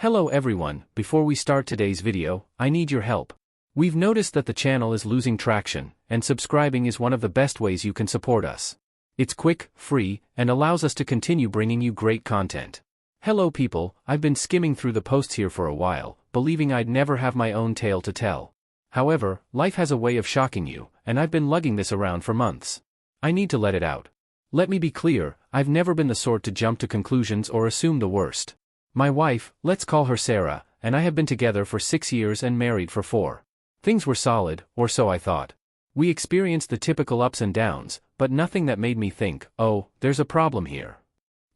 Hello everyone, before we start today's video, I need your help. We've noticed that the channel is losing traction, and subscribing is one of the best ways you can support us. It's quick, free, and allows us to continue bringing you great content. Hello people, I've been skimming through the posts here for a while, believing I'd never have my own tale to tell. However, life has a way of shocking you, and I've been lugging this around for months. I need to let it out. Let me be clear, I've never been the sort to jump to conclusions or assume the worst. My wife, let's call her Sarah, and I have been together for 6 years and married for 4. Things were solid, or so I thought. We experienced the typical ups and downs, but nothing that made me think, oh, there's a problem here.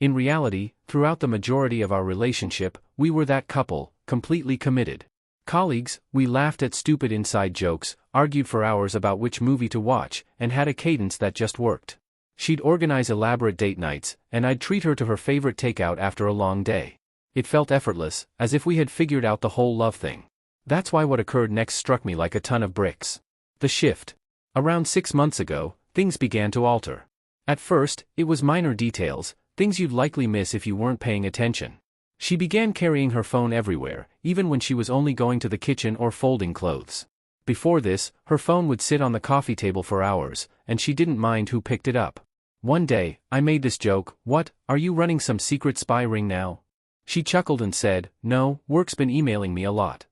In reality, throughout the majority of our relationship, we were that couple, completely committed. Colleagues, we laughed at stupid inside jokes, argued for hours about which movie to watch, and had a cadence that just worked. She'd organize elaborate date nights, and I'd treat her to her favorite takeout after a long day. It felt effortless, as if we had figured out the whole love thing. That's why what occurred next struck me like a ton of bricks. The shift. Around 6 months ago, things began to alter. At first, it was minor details, things you'd likely miss if you weren't paying attention. She began carrying her phone everywhere, even when she was only going to the kitchen or folding clothes. Before this, her phone would sit on the coffee table for hours, and she didn't mind who picked it up. One day, I made this joke, "What, are you running some secret spy ring now?" She chuckled and said, "No, work's been emailing me a lot."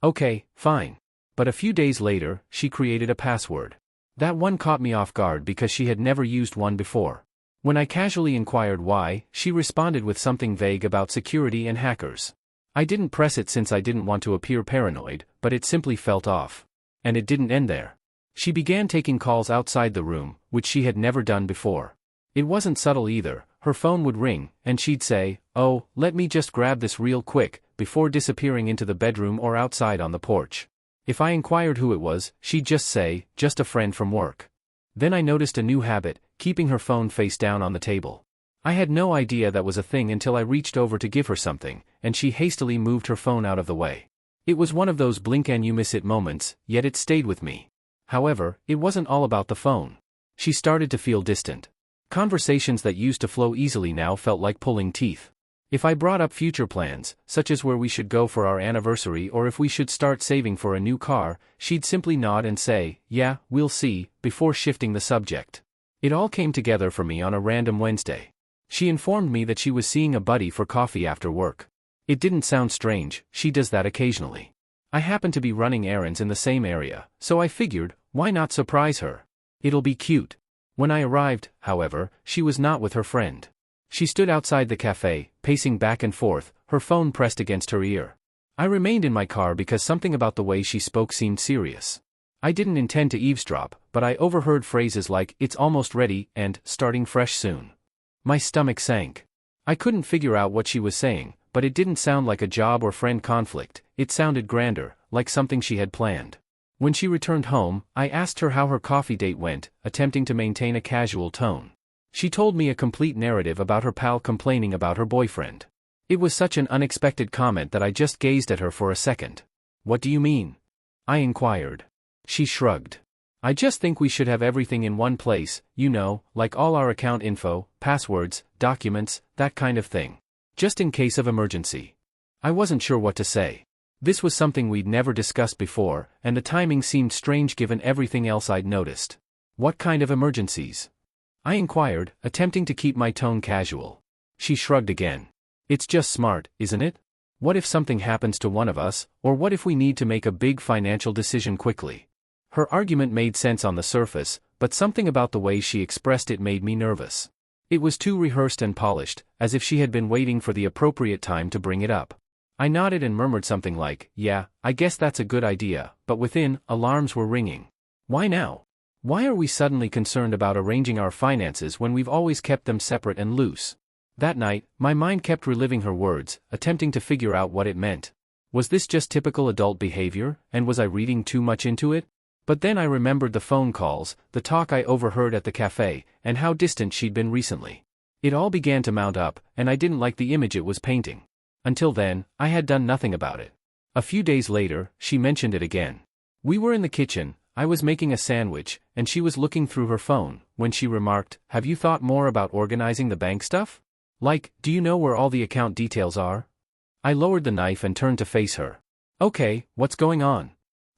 Okay, fine. But a few days later, she created a password. That one caught me off guard because she had never used one before. When I casually inquired why, she responded with something vague about security and hackers. I didn't press it since I didn't want to appear paranoid, but it simply felt off. And it didn't end there. She began taking calls outside the room, which she had never done before. It wasn't subtle either. Her phone would ring, and she'd say, "Oh, let me just grab this real quick," before disappearing into the bedroom or outside on the porch. If I inquired who it was, she'd just say, "Just a friend from work." Then I noticed a new habit, keeping her phone face down on the table. I had no idea that was a thing until I reached over to give her something, and she hastily moved her phone out of the way. It was one of those blink and you miss it moments, yet it stayed with me. However, it wasn't all about the phone. She started to feel distant. Conversations that used to flow easily now felt like pulling teeth. If I brought up future plans, such as where we should go for our anniversary or if we should start saving for a new car, she'd simply nod and say, "Yeah, we'll see," before shifting the subject. It all came together for me on a random Wednesday. She informed me that she was seeing a buddy for coffee after work. It didn't sound strange, she does that occasionally. I happened to be running errands in the same area, so I figured, why not surprise her? It'll be cute. When I arrived, however, she was not with her friend. She stood outside the cafe, pacing back and forth, her phone pressed against her ear. I remained in my car because something about the way she spoke seemed serious. I didn't intend to eavesdrop, but I overheard phrases like, "It's almost ready," and "starting fresh soon." My stomach sank. I couldn't figure out what she was saying, but it didn't sound like a job or friend conflict, it sounded grander, like something she had planned. When she returned home, I asked her how her coffee date went, attempting to maintain a casual tone. She told me a complete narrative about her pal complaining about her boyfriend. It was such an unexpected comment that I just gazed at her for a second. "What do you mean?" I inquired. She shrugged. "I just think we should have everything in one place, you know, like all our account info, passwords, documents, that kind of thing. Just in case of emergency." I wasn't sure what to say. This was something we'd never discussed before, and the timing seemed strange given everything else I'd noticed. "What kind of emergencies?" I inquired, attempting to keep my tone casual. She shrugged again. "It's just smart, isn't it? What if something happens to one of us, or what if we need to make a big financial decision quickly?" Her argument made sense on the surface, but something about the way she expressed it made me nervous. It was too rehearsed and polished, as if she had been waiting for the appropriate time to bring it up. I nodded and murmured something like, "Yeah, I guess that's a good idea," but within, alarms were ringing. Why now? Why are we suddenly concerned about arranging our finances when we've always kept them separate and loose? That night, my mind kept reliving her words, attempting to figure out what it meant. Was this just typical adult behavior, and was I reading too much into it? But then I remembered the phone calls, the talk I overheard at the cafe, and how distant she'd been recently. It all began to mount up, and I didn't like the image it was painting. Until then, I had done nothing about it. A few days later, she mentioned it again. We were in the kitchen, I was making a sandwich, and she was looking through her phone, when she remarked, "Have you thought more about organizing the bank stuff? Like, do you know where all the account details are?" I lowered the knife and turned to face her. "Okay, what's going on?"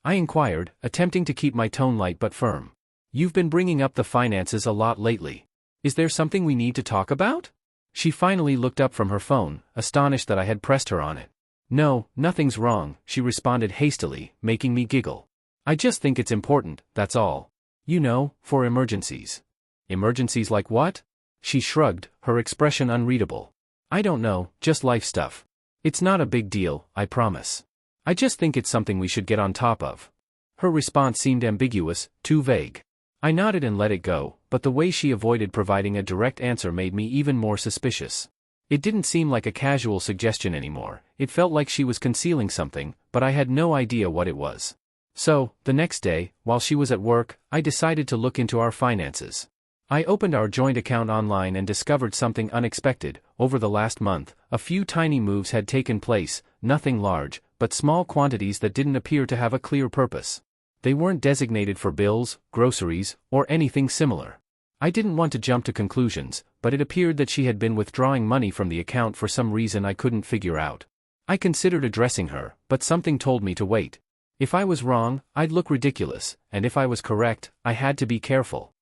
I inquired, attempting to keep my tone light but firm. "You've been bringing up the finances a lot lately. Is there something we need to talk about?" She finally looked up from her phone, astonished that I had pressed her on it. "No, nothing's wrong," she responded hastily, making me giggle. "I just think it's important, that's all. You know, for emergencies." "Emergencies like what?" She shrugged, her expression unreadable. "I don't know, just life stuff. It's not a big deal, I promise. I just think it's something we should get on top of." Her response seemed ambiguous, too vague. I nodded and let it go, but the way she avoided providing a direct answer made me even more suspicious. It didn't seem like a casual suggestion anymore, it felt like she was concealing something, but I had no idea what it was. So, the next day, while she was at work, I decided to look into our finances. I opened our joint account online and discovered something unexpected. Over the last month, a few tiny moves had taken place, nothing large, but small quantities that didn't appear to have a clear purpose. They weren't designated for bills, groceries, or anything similar. I didn't want to jump to conclusions, but it appeared that she had been withdrawing money from the account for some reason I couldn't figure out. I considered addressing her, but something told me to wait. If I was wrong, I'd look ridiculous, and if I was correct, I had to be careful.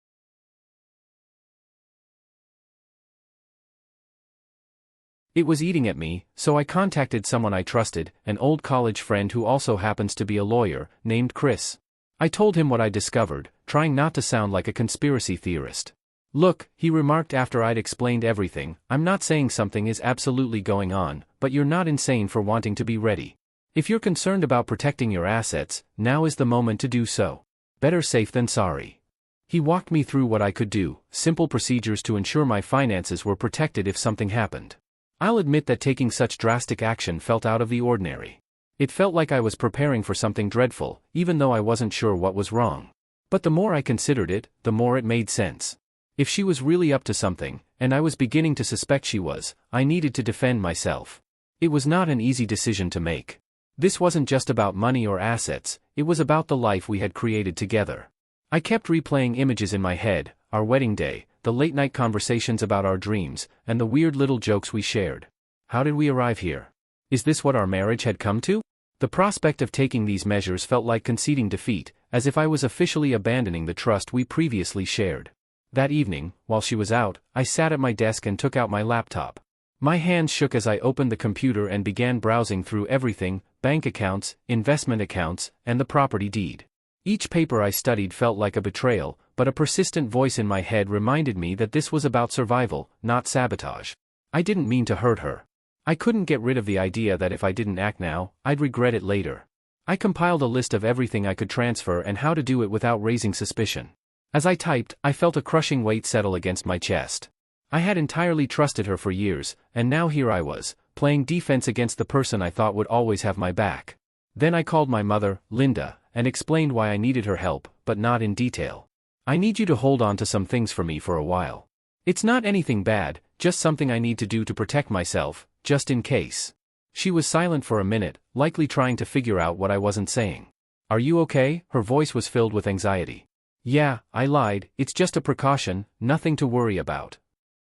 It was eating at me, so I contacted someone I trusted, an old college friend who also happens to be a lawyer, named Chris. I told him what I discovered, trying not to sound like a conspiracy theorist. "Look," he remarked after I'd explained everything, "I'm not saying something is absolutely going on, but you're not insane for wanting to be ready. If you're concerned about protecting your assets, now is the moment to do so. Better safe than sorry." He walked me through what I could do, simple procedures to ensure my finances were protected if something happened. I'll admit that taking such drastic action felt out of the ordinary. It felt like I was preparing for something dreadful, even though I wasn't sure what was wrong. But the more I considered it, the more it made sense. If she was really up to something, and I was beginning to suspect she was, I needed to defend myself. It was not an easy decision to make. This wasn't just about money or assets, it was about the life we had created together. I kept replaying images in my head, our wedding day, the late-night conversations about our dreams, and the weird little jokes we shared. How did we arrive here? Is this what our marriage had come to? The prospect of taking these measures felt like conceding defeat, as if I was officially abandoning the trust we previously shared. That evening, while she was out, I sat at my desk and took out my laptop. My hands shook as I opened the computer and began browsing through everything: bank accounts, investment accounts, and the property deed. Each paper I studied felt like a betrayal, but a persistent voice in my head reminded me that this was about survival, not sabotage. I didn't mean to hurt her. I couldn't get rid of the idea that if I didn't act now, I'd regret it later. I compiled a list of everything I could transfer and how to do it without raising suspicion. As I typed, I felt a crushing weight settle against my chest. I had entirely trusted her for years, and now here I was, playing defense against the person I thought would always have my back. Then I called my mother, Linda, and explained why I needed her help, but not in detail. "I need you to hold on to some things for me for a while. It's not anything bad, just something I need to do to protect myself, just in case." She was silent for a minute, likely trying to figure out what I wasn't saying. "Are you okay?" Her voice was filled with anxiety. "Yeah," I lied, "it's just a precaution, nothing to worry about."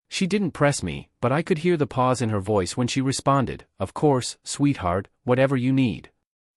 She didn't press me, but I could hear the pause in her voice when she responded, "Of course, sweetheart, whatever you need."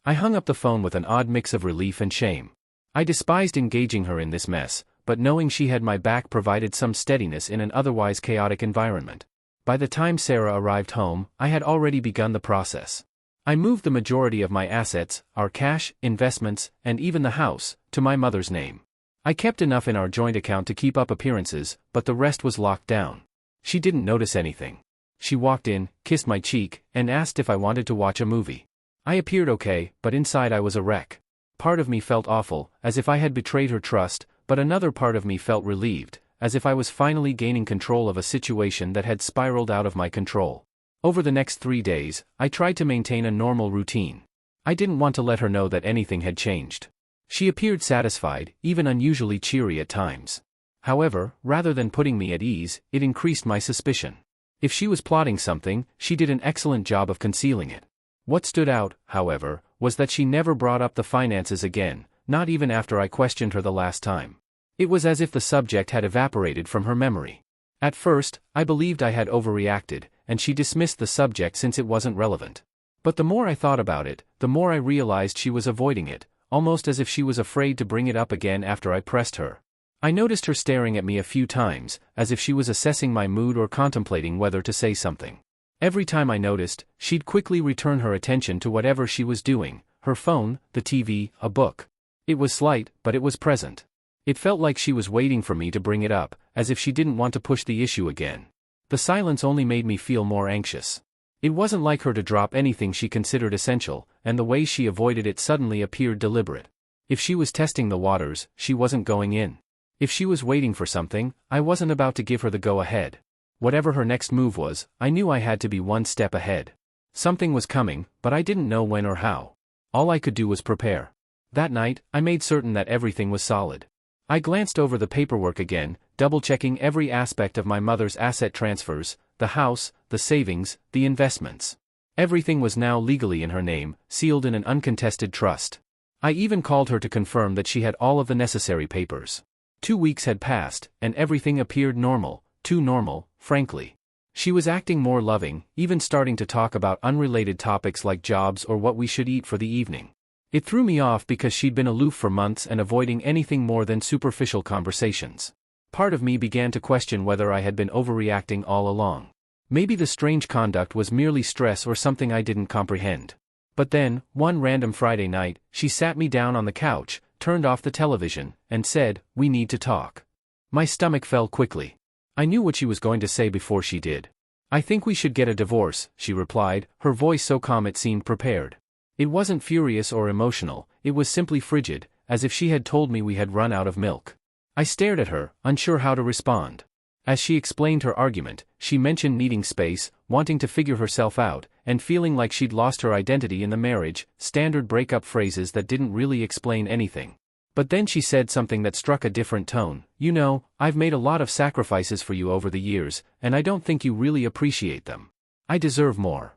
I hung up the phone with an odd mix of relief and shame. I despised engaging her in this mess, but knowing she had my back provided some steadiness in an otherwise chaotic environment. By the time Sarah arrived home, I had already begun the process. I moved the majority of my assets, our cash, investments, and even the house, to my mother's name. I kept enough in our joint account to keep up appearances, but the rest was locked down. She didn't notice anything. She walked in, kissed my cheek, and asked if I wanted to watch a movie. I appeared okay, but inside I was a wreck. Part of me felt awful, as if I had betrayed her trust, but another part of me felt relieved, as if I was finally gaining control of a situation that had spiraled out of my control. Over the next 3 days, I tried to maintain a normal routine. I didn't want to let her know that anything had changed. She appeared satisfied, even unusually cheery at times. However, rather than putting me at ease, it increased my suspicion. If she was plotting something, she did an excellent job of concealing it. What stood out, however, was that she never brought up the finances again, not even after I questioned her the last time. It was as if the subject had evaporated from her memory. At first, I believed I had overreacted, and she dismissed the subject since it wasn't relevant. But the more I thought about it, the more I realized she was avoiding it, almost as if she was afraid to bring it up again after I pressed her. I noticed her staring at me a few times, as if she was assessing my mood or contemplating whether to say something. Every time I noticed, she'd quickly return her attention to whatever she was doing, her phone, the TV, a book. It was slight, but it was present. It felt like she was waiting for me to bring it up, as if she didn't want to push the issue again. The silence only made me feel more anxious. It wasn't like her to drop anything she considered essential, and the way she avoided it suddenly appeared deliberate. If she was testing the waters, she wasn't going in. If she was waiting for something, I wasn't about to give her the go-ahead. Whatever her next move was, I knew I had to be one step ahead. Something was coming, but I didn't know when or how. All I could do was prepare. That night, I made certain that everything was solid. I glanced over the paperwork again, double-checking every aspect of my mother's asset transfers, the house, the savings, the investments. Everything was now legally in her name, sealed in an uncontested trust. I even called her to confirm that she had all of the necessary papers. 2 weeks had passed, and everything appeared normal, too normal, frankly. She was acting more loving, even starting to talk about unrelated topics like jobs or what we should eat for the evening. It threw me off because she'd been aloof for months and avoiding anything more than superficial conversations. Part of me began to question whether I had been overreacting all along. Maybe the strange conduct was merely stress or something I didn't comprehend. But then, one random Friday night, she sat me down on the couch, turned off the television, and said, "We need to talk." My stomach fell quickly. I knew what she was going to say before she did. "I think we should get a divorce," she replied, her voice so calm it seemed prepared. It wasn't furious or emotional, it was simply frigid, as if she had told me we had run out of milk. I stared at her, unsure how to respond. As she explained her argument, she mentioned needing space, wanting to figure herself out, and feeling like she'd lost her identity in the marriage, standard breakup phrases that didn't really explain anything. But then she said something that struck a different tone. "You know, I've made a lot of sacrifices for you over the years, and I don't think you really appreciate them. I deserve more."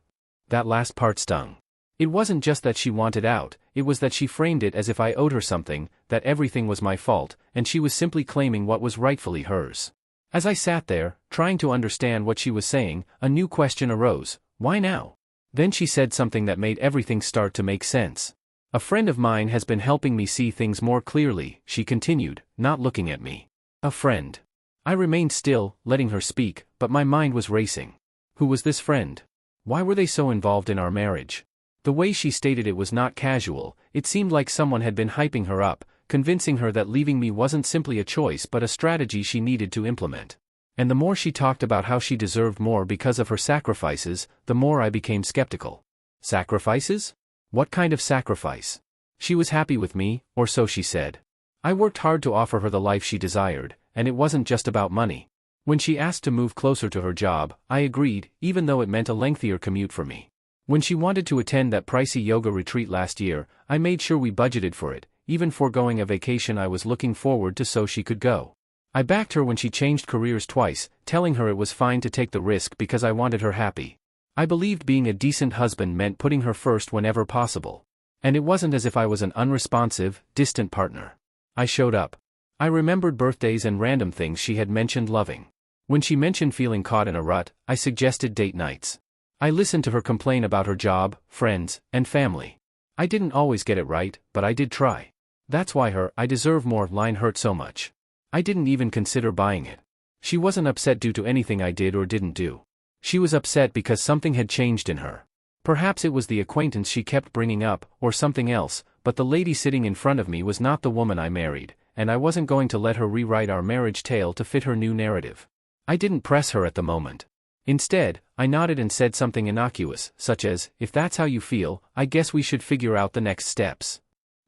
That last part stung. It wasn't just that she wanted out, it was that she framed it as if I owed her something, that everything was my fault, and she was simply claiming what was rightfully hers. As I sat there, trying to understand what she was saying, a new question arose: why now? Then she said something that made everything start to make sense. "A friend of mine has been helping me see things more clearly," she continued, not looking at me. "A friend." I remained still, letting her speak, but my mind was racing. Who was this friend? Why were they so involved in our marriage? The way she stated it was not casual, it seemed like someone had been hyping her up, convincing her that leaving me wasn't simply a choice but a strategy she needed to implement. And the more she talked about how she deserved more because of her sacrifices, the more I became skeptical. Sacrifices? What kind of sacrifice? She was happy with me, or so she said. I worked hard to offer her the life she desired, and it wasn't just about money. When she asked to move closer to her job, I agreed, even though it meant a lengthier commute for me. When she wanted to attend that pricey yoga retreat last year, I made sure we budgeted for it, even foregoing a vacation I was looking forward to so she could go. I backed her when she changed careers twice, telling her it was fine to take the risk because I wanted her happy. I believed being a decent husband meant putting her first whenever possible. And it wasn't as if I was an unresponsive, distant partner. I showed up. I remembered birthdays and random things she had mentioned loving. When she mentioned feeling caught in a rut, I suggested date nights. I listened to her complain about her job, friends, and family. I didn't always get it right, but I did try. That's why her "I deserve more" line hurt so much. I didn't even consider buying it. She wasn't upset due to anything I did or didn't do. She was upset because something had changed in her. Perhaps it was the acquaintance she kept bringing up, or something else, but the lady sitting in front of me was not the woman I married, and I wasn't going to let her rewrite our marriage tale to fit her new narrative. I didn't press her at the moment. Instead, I nodded and said something innocuous, such as, "If that's how you feel, I guess we should figure out the next steps."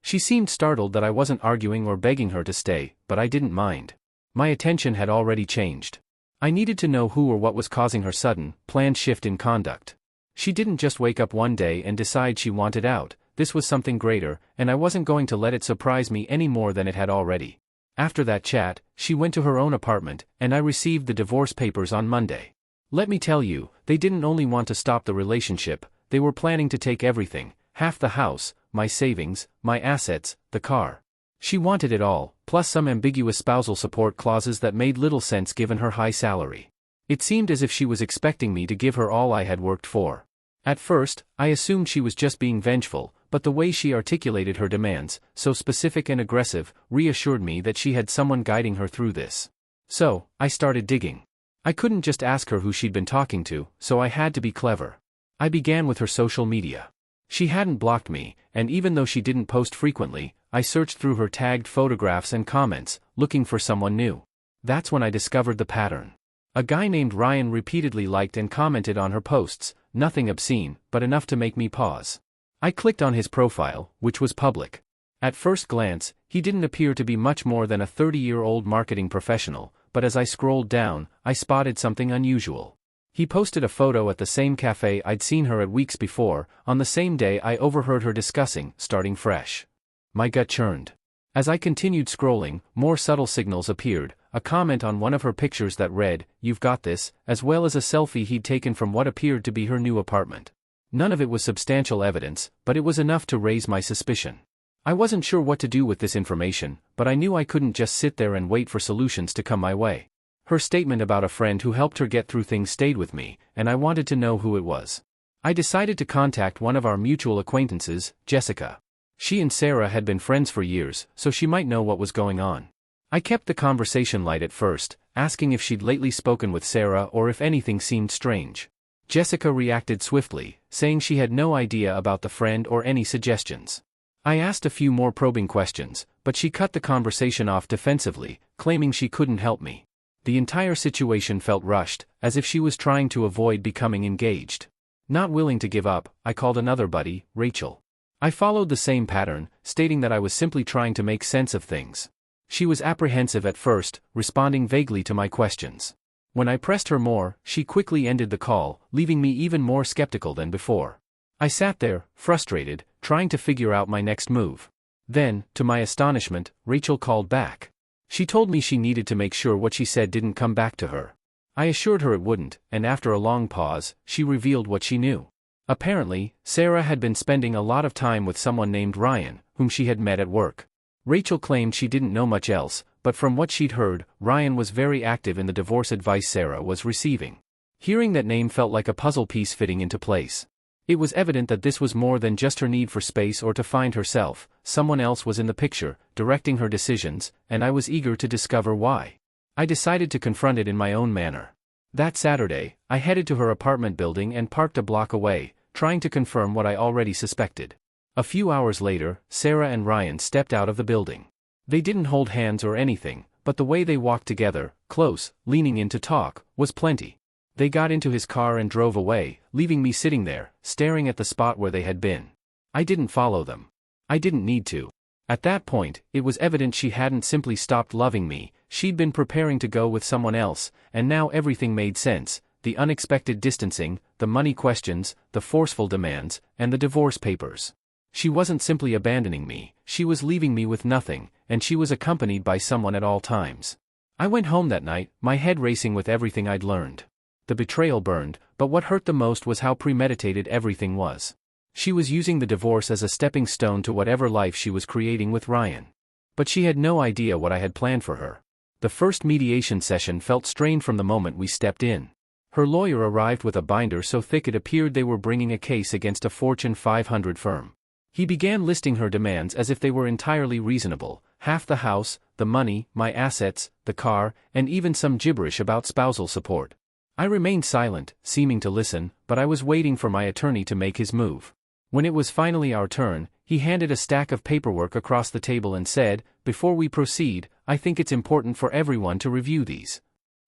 She seemed startled that I wasn't arguing or begging her to stay, but I didn't mind. My attention had already changed. I needed to know who or what was causing her sudden, planned shift in conduct. She didn't just wake up one day and decide she wanted out. This was something greater, and I wasn't going to let it surprise me any more than it had already. After that chat, she went to her own apartment, and I received the divorce papers on Monday. Let me tell you, they didn't only want to stop the relationship, they were planning to take everything, half the house, my savings, my assets, the car. She wanted it all, plus some ambiguous spousal support clauses that made little sense given her high salary. It seemed as if she was expecting me to give her all I had worked for. At first, I assumed she was just being vengeful, but the way she articulated her demands, so specific and aggressive, reassured me that she had someone guiding her through this. So, I started digging. I couldn't just ask her who she'd been talking to, so I had to be clever. I began with her social media. She hadn't blocked me, and even though she didn't post frequently, I searched through her tagged photographs and comments, looking for someone new. That's when I discovered the pattern. A guy named Ryan repeatedly liked and commented on her posts, nothing obscene, but enough to make me pause. I clicked on his profile, which was public. At first glance, he didn't appear to be much more than a 30-year-old marketing professional, but as I scrolled down, I spotted something unusual. He posted a photo at the same cafe I'd seen her at weeks before. On the same day I overheard her discussing starting fresh. My gut churned. As I continued scrolling, more subtle signals appeared, a comment on one of her pictures that read, "You've got this," as well as a selfie he'd taken from what appeared to be her new apartment. None of it was substantial evidence, but it was enough to raise my suspicion. I wasn't sure what to do with this information, but I knew I couldn't just sit there and wait for solutions to come my way. Her statement about a friend who helped her get through things stayed with me, and I wanted to know who it was. I decided to contact one of our mutual acquaintances, Jessica. She and Sarah had been friends for years, so she might know what was going on. I kept the conversation light at first, asking if she'd lately spoken with Sarah or if anything seemed strange. Jessica reacted swiftly, saying she had no idea about the friend or any suggestions. I asked a few more probing questions, but she cut the conversation off defensively, claiming she couldn't help me. The entire situation felt rushed, as if she was trying to avoid becoming engaged. Not willing to give up, I called another buddy, Rachel. I followed the same pattern, stating that I was simply trying to make sense of things. She was apprehensive at first, responding vaguely to my questions. When I pressed her more, she quickly ended the call, leaving me even more skeptical than before. I sat there, frustrated, trying to figure out my next move. Then, to my astonishment, Rachel called back. She told me she needed to make sure what she said didn't come back to her. I assured her it wouldn't, and after a long pause, she revealed what she knew. Apparently, Sarah had been spending a lot of time with someone named Ryan, whom she had met at work. Rachel claimed she didn't know much else, but from what she'd heard, Ryan was very active in the divorce advice Sarah was receiving. Hearing that name felt like a puzzle piece fitting into place. It was evident that this was more than just her need for space or to find herself. Someone else was in the picture, directing her decisions, and I was eager to discover why. I decided to confront it in my own manner. That Saturday, I headed to her apartment building and parked a block away, trying to confirm what I already suspected. A few hours later, Sarah and Ryan stepped out of the building. They didn't hold hands or anything, but the way they walked together, close, leaning in to talk, was plenty. They got into his car and drove away, leaving me sitting there, staring at the spot where they had been. I didn't follow them. I didn't need to. At that point, it was evident she hadn't simply stopped loving me, she'd been preparing to go with someone else, and now everything made sense: the unexpected distancing, the money questions, the forceful demands, and the divorce papers. She wasn't simply abandoning me, she was leaving me with nothing, and she was accompanied by someone at all times. I went home that night, my head racing with everything I'd learned. The betrayal burned, but what hurt the most was how premeditated everything was. She was using the divorce as a stepping stone to whatever life she was creating with Ryan. But she had no idea what I had planned for her. The first mediation session felt strained from the moment we stepped in. Her lawyer arrived with a binder so thick it appeared they were bringing a case against a Fortune 500 firm. He began listing her demands as if they were entirely reasonable: half the house, the money, my assets, the car, and even some gibberish about spousal support. I remained silent, seeming to listen, but I was waiting for my attorney to make his move. When it was finally our turn, he handed a stack of paperwork across the table and said, "Before we proceed, I think it's important for everyone to review these."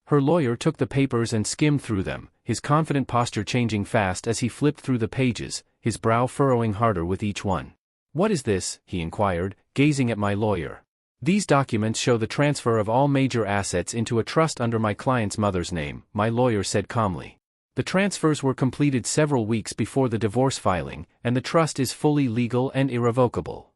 Her lawyer took the papers and skimmed through them, his confident posture changing fast as he flipped through the pages, his brow furrowing harder with each one. "What is this?" he inquired, gazing at my lawyer. "These documents show the transfer of all major assets into a trust under my client's mother's name," my lawyer said calmly. "The transfers were completed several weeks before the divorce filing, and the trust is fully legal and irrevocable."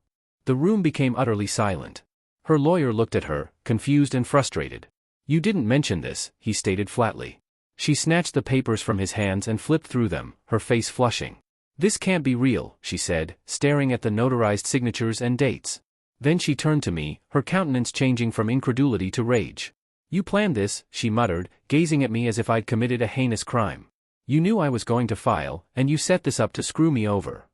The room became utterly silent. Her lawyer looked at her, confused and frustrated. "You didn't mention this," he stated flatly. She snatched the papers from his hands and flipped through them, her face flushing. "This can't be real," she said, staring at the notarized signatures and dates. Then she turned to me, her countenance changing from incredulity to rage. "You planned this," she muttered, gazing at me as if I'd committed a heinous crime. You knew I was going to file, and you set this up to screw me over."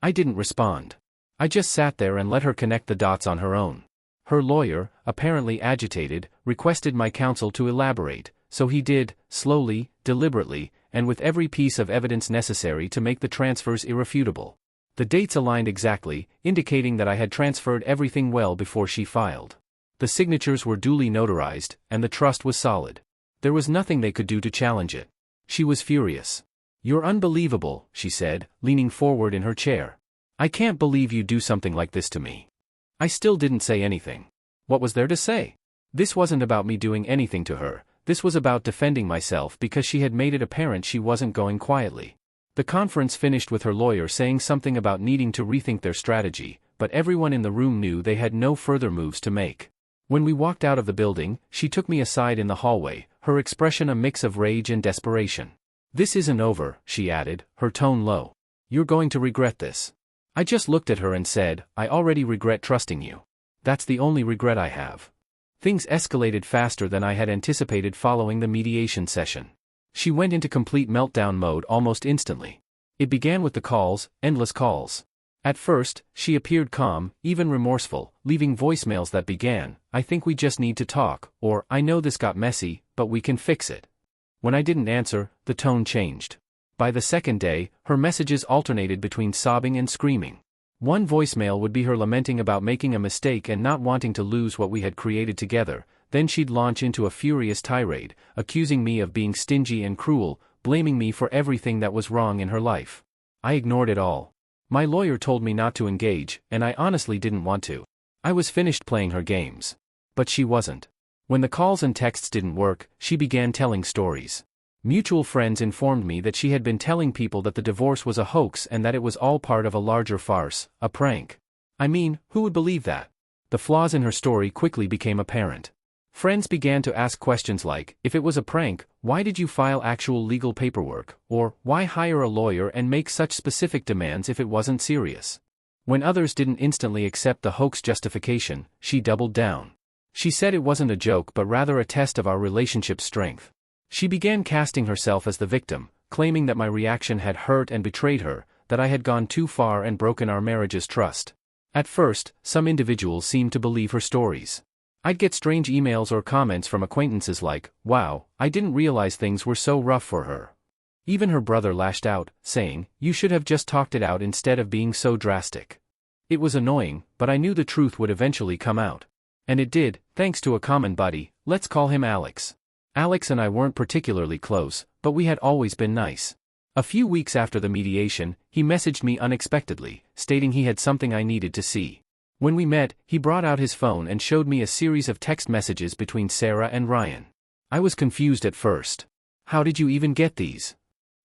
I didn't respond. I just sat there and let her connect the dots on her own. Her lawyer, apparently agitated, requested my counsel to elaborate, so he did, slowly, deliberately, and with every piece of evidence necessary to make the transfers irrefutable. The dates aligned exactly, indicating that I had transferred everything well before she filed. The signatures were duly notarized, and the trust was solid. There was nothing they could do to challenge it. She was furious. "You're unbelievable," she said, leaning forward in her chair. "I can't believe you do something like this to me." I still didn't say anything. What was there to say? This wasn't about me doing anything to her, this was about defending myself because she had made it apparent she wasn't going quietly. The conference finished with her lawyer saying something about needing to rethink their strategy, but everyone in the room knew they had no further moves to make. When we walked out of the building, she took me aside in the hallway, her expression a mix of rage and desperation. "This isn't over," she added, her tone low. "You're going to regret this." I just looked at her and said, "I already regret trusting you. That's the only regret I have." Things escalated faster than I had anticipated following the mediation session. She went into complete meltdown mode almost instantly. It began with the calls, endless calls. At first, she appeared calm, even remorseful, leaving voicemails that began, "I think we just need to talk," or "I know this got messy, but we can fix it." When I didn't answer, the tone changed. By the second day, her messages alternated between sobbing and screaming. One voicemail would be her lamenting about making a mistake and not wanting to lose what we had created together, then she'd launch into a furious tirade, accusing me of being stingy and cruel, blaming me for everything that was wrong in her life. I ignored it all. My lawyer told me not to engage, and I honestly didn't want to. I was finished playing her games. But she wasn't. When the calls and texts didn't work, she began telling stories. Mutual friends informed me that she had been telling people that the divorce was a hoax and that it was all part of a larger farce, a prank. I mean, who would believe that? The flaws in her story quickly became apparent. Friends began to ask questions like, if it was a prank, why did you file actual legal paperwork, or why hire a lawyer and make such specific demands if it wasn't serious? When others didn't instantly accept the hoax justification, she doubled down. She said it wasn't a joke but rather a test of our relationship's strength. She began casting herself as the victim, claiming that my reaction had hurt and betrayed her, that I had gone too far and broken our marriage's trust. At first, some individuals seemed to believe her stories. I'd get strange emails or comments from acquaintances like, "Wow, I didn't realize things were so rough for her." Even her brother lashed out, saying, "You should have just talked it out instead of being so drastic." It was annoying, but I knew the truth would eventually come out. And it did, thanks to a common buddy, let's call him Alex. Alex and I weren't particularly close, but we had always been nice. A few weeks after the mediation, he messaged me unexpectedly, stating he had something I needed to see. When we met, he brought out his phone and showed me a series of text messages between Sarah and Ryan. I was confused at first. "How did you even get these?"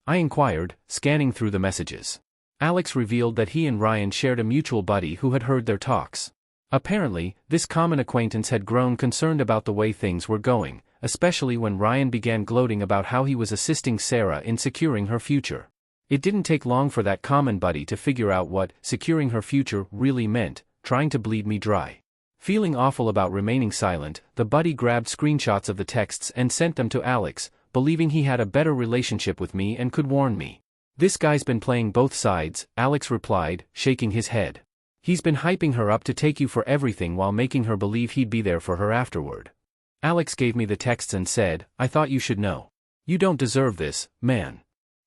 I inquired, scanning through the messages. Alex revealed that he and Ryan shared a mutual buddy who had heard their talks. Apparently, this common acquaintance had grown concerned about the way things were going, especially when Ryan began gloating about how he was assisting Sarah in securing her future. It didn't take long for that common buddy to figure out what securing her future really meant, trying to bleed me dry. Feeling awful about remaining silent, the buddy grabbed screenshots of the texts and sent them to Alex, believing he had a better relationship with me and could warn me. "This guy's been playing both sides," Alex replied, shaking his head. "He's been hyping her up to take you for everything while making her believe he'd be there for her afterward." Alex gave me the texts and said, "I thought you should know. You don't deserve this, man."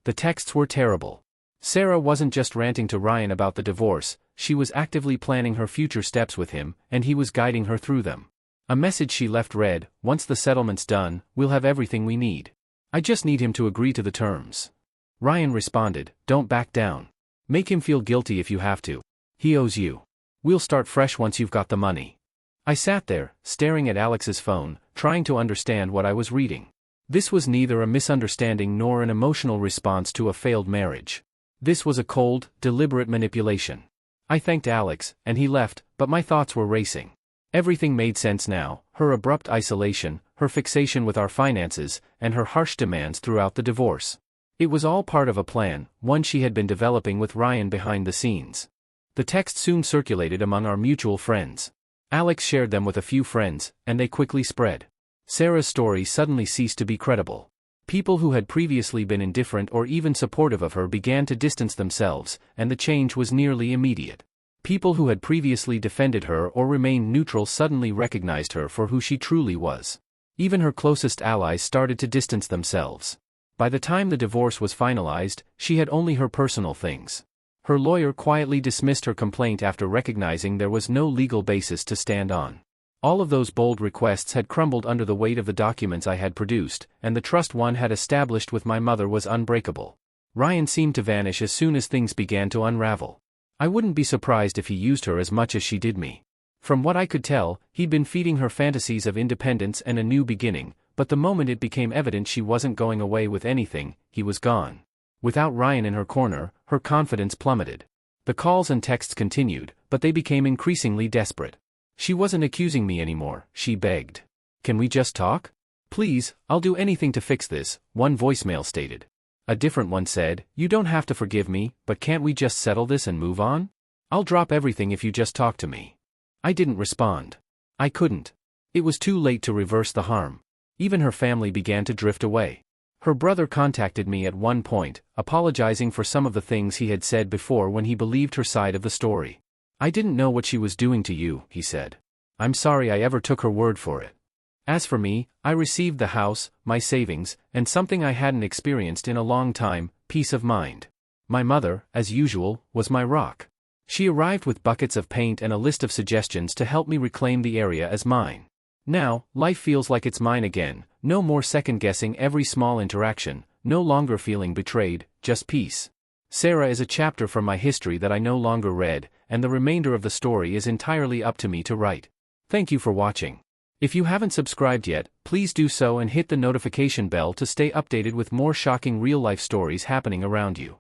The texts were terrible. Sarah wasn't just ranting to Ryan about the divorce, she was actively planning her future steps with him, and he was guiding her through them. A message she left read, "Once the settlement's done, we'll have everything we need. I just need him to agree to the terms." Ryan responded, "Don't back down. Make him feel guilty if you have to. He owes you. We'll start fresh once you've got the money." I sat there, staring at Alex's phone, trying to understand what I was reading. This was neither a misunderstanding nor an emotional response to a failed marriage. This was a cold, deliberate manipulation. I thanked Alex, and he left, but my thoughts were racing. Everything made sense now: her abrupt isolation, her fixation with our finances, and her harsh demands throughout the divorce. It was all part of a plan, one she had been developing with Ryan behind the scenes. The text soon circulated among our mutual friends. Alex shared them with a few friends, and they quickly spread. Sarah's story suddenly ceased to be credible. People who had previously been indifferent or even supportive of her began to distance themselves, and the change was nearly immediate. People who had previously defended her or remained neutral suddenly recognized her for who she truly was. Even her closest allies started to distance themselves. By the time the divorce was finalized, she had only her personal things. Her lawyer quietly dismissed her complaint after recognizing there was no legal basis to stand on. All of those bold requests had crumbled under the weight of the documents I had produced, and the trust one had established with my mother was unbreakable. Ryan seemed to vanish as soon as things began to unravel. I wouldn't be surprised if he used her as much as she did me. From what I could tell, he'd been feeding her fantasies of independence and a new beginning, but the moment it became evident she wasn't going away with anything, he was gone. Without Ryan in her corner, her confidence plummeted. The calls and texts continued, but they became increasingly desperate. She wasn't accusing me anymore, she begged. "Can we just talk? Please, I'll do anything to fix this," one voicemail stated. A different one said, "You don't have to forgive me, but can't we just settle this and move on? I'll drop everything if you just talk to me." I didn't respond. I couldn't. It was too late to reverse the harm. Even her family began to drift away. Her brother contacted me at one point, apologizing for some of the things he had said before when he believed her side of the story. "I didn't know what she was doing to you," he said. "I'm sorry I ever took her word for it." As for me, I received the house, my savings, and something I hadn't experienced in a long time, peace of mind. My mother, as usual, was my rock. She arrived with buckets of paint and a list of suggestions to help me reclaim the area as mine. Now, life feels like it's mine again, no more second-guessing every small interaction, no longer feeling betrayed, just peace. Sarah is a chapter from my history that I no longer read, and the remainder of the story is entirely up to me to write. Thank you for watching. If you haven't subscribed yet, please do so and hit the notification bell to stay updated with more shocking real-life stories happening around you.